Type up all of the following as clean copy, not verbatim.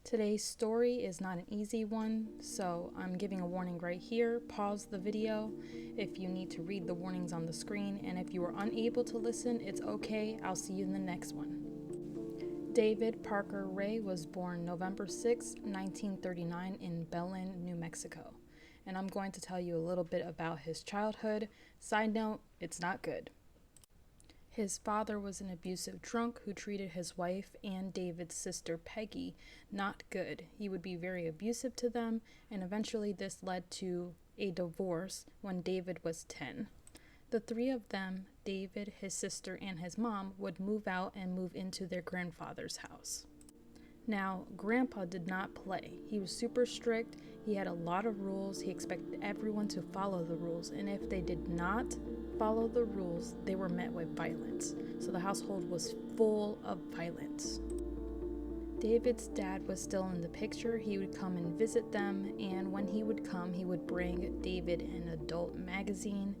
Today's story is not an easy one, so I'm giving a warning right here. Pause the video if you need to read the warnings on the screen, and if you are unable to listen, it's okay. I'll see you in the next one. David Parker Ray was born November 6, 1939 in Belen, New Mexico. And I'm going to tell you a little bit about his childhood. Side note, it's not good. His father was an abusive drunk who treated his wife and David's sister Peggy not good. He would be very abusive to them, and eventually this led to a divorce when David was 10. The three of them, David, his sister, and his mom, would move out and move into their grandfather's house. Now, Grandpa did not play. He was super strict. He had a lot of rules. He expected everyone to follow the rules, and if they did not follow the rules, they were met with violence. So the household was full of violence. David's dad was still in the picture. He would come and visit them, and when he would come, he would bring David an adult magazine.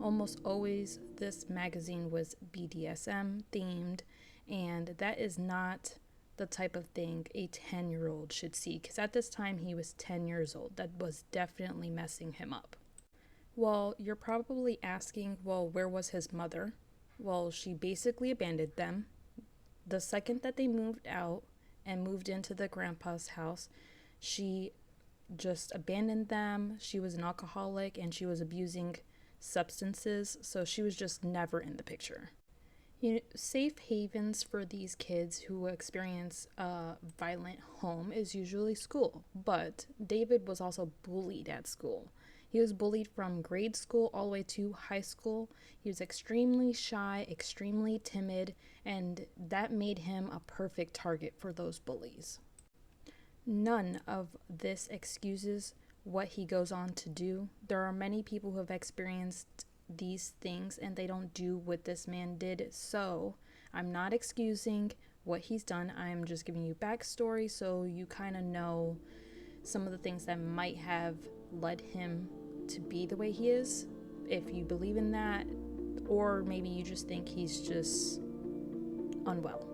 Almost always this magazine was BDSM themed, and that is not the type of thing a 10-year-old should see, because at this time he was 10 years old. That was definitely messing him up. Well, you're probably asking, well, where was his mother? Well, she basically abandoned them. The second that they moved out and moved into the grandpa's house, she just abandoned them. She was an alcoholic and she was abusing substances, so she was just never in the picture. Safe havens for these kids who experience a violent home is usually school, but David was also bullied at school. He was bullied from grade school all the way to high school. He was extremely shy, extremely timid, and that made him a perfect target for those bullies. None of this excuses what he goes on to do. There are many people who have experienced these things and they don't do what this man did, so I'm not excusing what he's done. I'm just giving you backstory so you kind of know some of the things that might have led him to be the way he is, if you believe in that, or maybe you just think he's just unwell.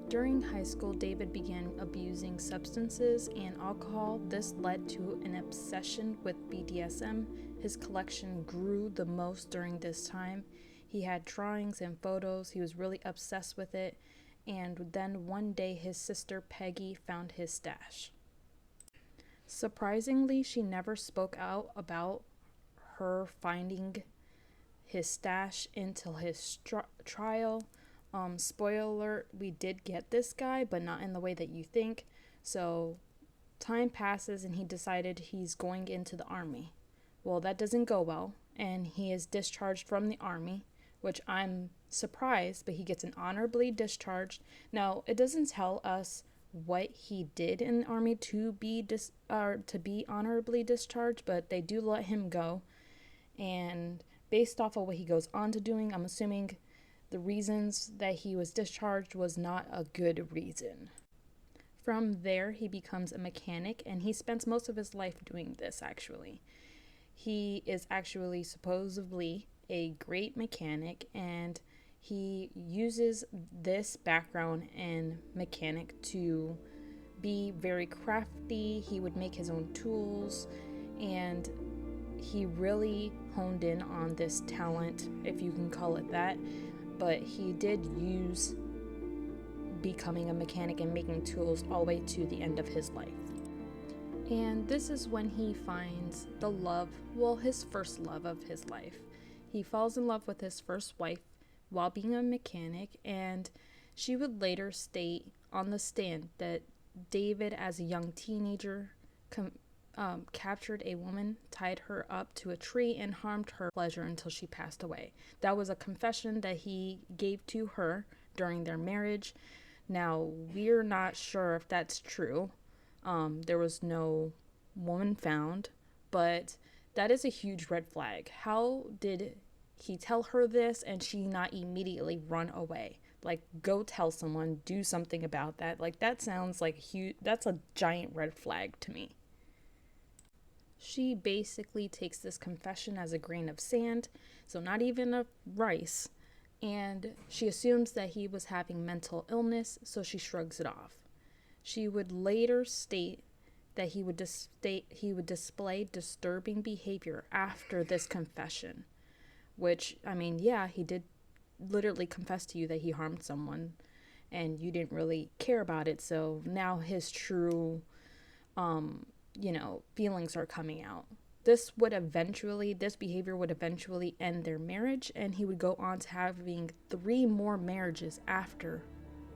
During high school, David began abusing substances and alcohol. This led to an obsession with BDSM. His collection grew the most during this time. He had drawings and photos. He was really obsessed with it. And then one day, his sister Peggy found his stash. Surprisingly, she never spoke out about her finding his stash until his trial. Spoiler alert, we did get this guy, but not in the way that you think. So time passes and he decided he's going into the army. Well, that doesn't go well, and he is discharged from the army, which I'm surprised, but he gets an honorably discharged. Now, it doesn't tell us what he did in the army to be honorably discharged, but they do let him go. And based off of what he goes on to doing, I'm assuming the reasons that he was discharged was not a good reason. From there, he becomes a mechanic, and he spends most of his life doing this, actually. He is actually supposedly a great mechanic, and he uses this background in mechanic to be very crafty. He would make his own tools, and he really honed in on this talent, if you can call it that. But he did use becoming a mechanic and making tools all the way to the end of his life. And this is when he finds the love, well, his first love of his life. He falls in love with his first wife while being a mechanic, and she would later state on the stand that David, as a young teenager, captured a woman, tied her up to a tree, and harmed her pleasure until she passed away. That was a confession that he gave to her during their marriage. Now, we're not sure if that's true. There was no woman found, but that is a huge red flag. How did he tell her this and she not immediately run away? Like, go tell someone, do something about that. Like, that sounds like that's a giant red flag to me. She basically takes this confession as a grain of sand, so not even a rice, and she assumes that he was having mental illness, so she shrugs it off. She would later state that he would display disturbing behavior after this confession, which, I mean, yeah, he did literally confess to you that he harmed someone and you didn't really care about it. So now his true, feelings are coming out. This behavior would eventually end their marriage, and he would go on to having 3 more marriages after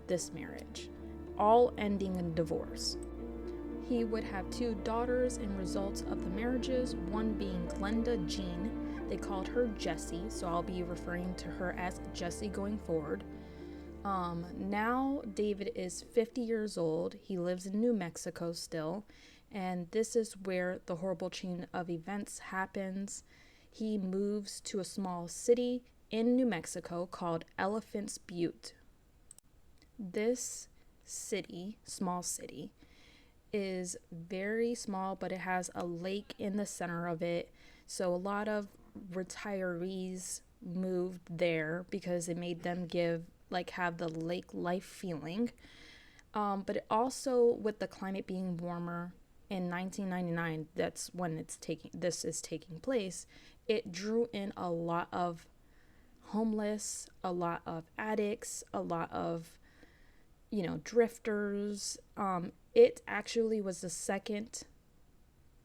this marriage, all ending in divorce. He would have 2 daughters in results of the marriages, one being Glenda Jean. They called her Jessie, so I'll be referring to her as Jessie going forward. Now David is 50 years old. He lives in New Mexico still, and this is where the horrible chain of events happens. He moves to a small city in New Mexico called Elephant's Butte. This city, small city, is very small, but it has a lake in the center of it. So a lot of retirees moved there because it made them have the lake life feeling. But it also, with the climate being warmer in 1999, that's when this is taking place, it drew in a lot of homeless, a lot of addicts, a lot of drifters. It actually was the second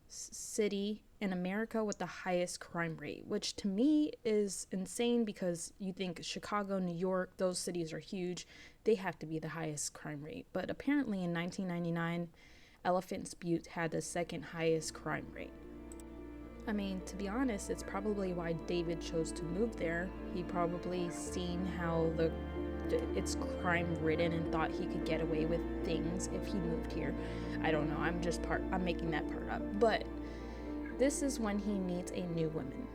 city in America with the highest crime rate, which to me is insane because you think Chicago, New York, those cities are huge. They have to be the highest crime rate. But apparently in 1999, Elephant's Butte had the second highest crime rate. I mean, to be honest, it's probably why David chose to move there. He probably seen how it's crime ridden and thought he could get away with things if he moved here. I don't know. I'm making that part up. But this is when he meets a new woman.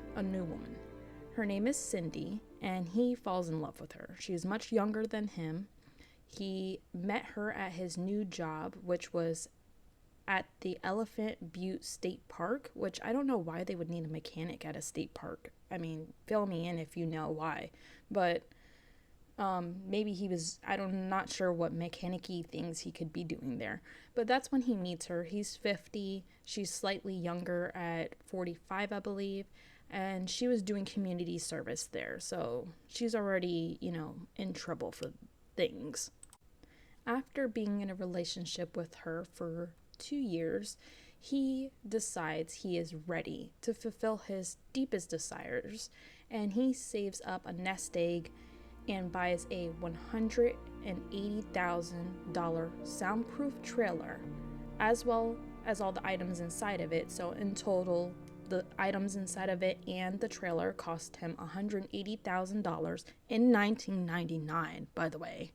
Her name is Cindy, and he falls in love with her. She is much younger than him. He met her at his new job, which was at the Elephant Butte State Park, which I don't know why they would need a mechanic at a state park. I mean, fill me in if you know why. But maybe I'm not sure what mechanic-y things he could be doing there. But that's when he meets her. He's 50. She's slightly younger at 45, I believe. And she was doing community service there. So she's already, in trouble for things. After being in a relationship with her for 2 years, he decides he is ready to fulfill his deepest desires. And he saves up a nest egg and buys a $180,000 soundproof trailer, as well as all the items inside of it. So in total, the items inside of it and the trailer cost him $180,000 in 1999, by the way.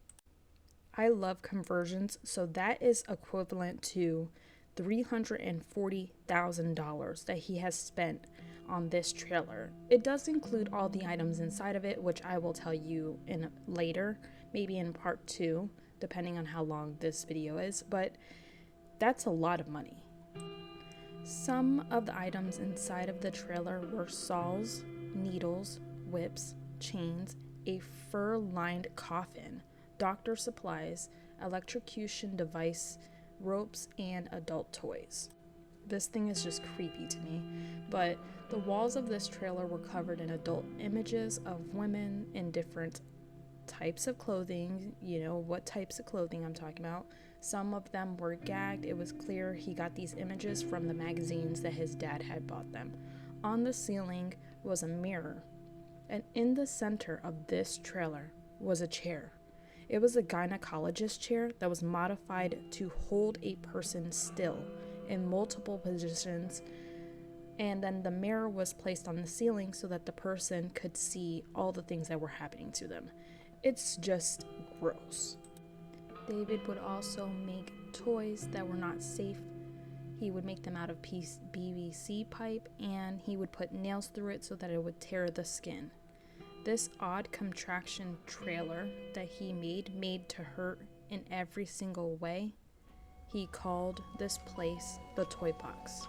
I love conversions, so that is equivalent to $340,000 that he has spent on this trailer. It does include all the items inside of it, which I will tell you later, maybe in part 2, depending on how long this video is, but that's a lot of money. Some of the items inside of the trailer were saws, needles, whips, chains, a fur-lined coffin, doctor supplies, electrocution device, ropes, and adult toys. This thing is just creepy to me, but the walls of this trailer were covered in adult images of women in different types of clothing. You know what types of clothing I'm talking about. Some of them were gagged. It was clear he got these images from the magazines that his dad had bought them. On the ceiling was a mirror, and in the center of this trailer was a chair. It was a gynecologist chair that was modified to hold a person still in multiple positions, and then the mirror was placed on the ceiling so that the person could see all the things that were happening to them. It's just gross. David would also make toys that were not safe. He would make them out of PVC pipe, and he would put nails through it so that it would tear the skin. This odd contraction trailer that he made to hurt in every single way. He called this place the toy box.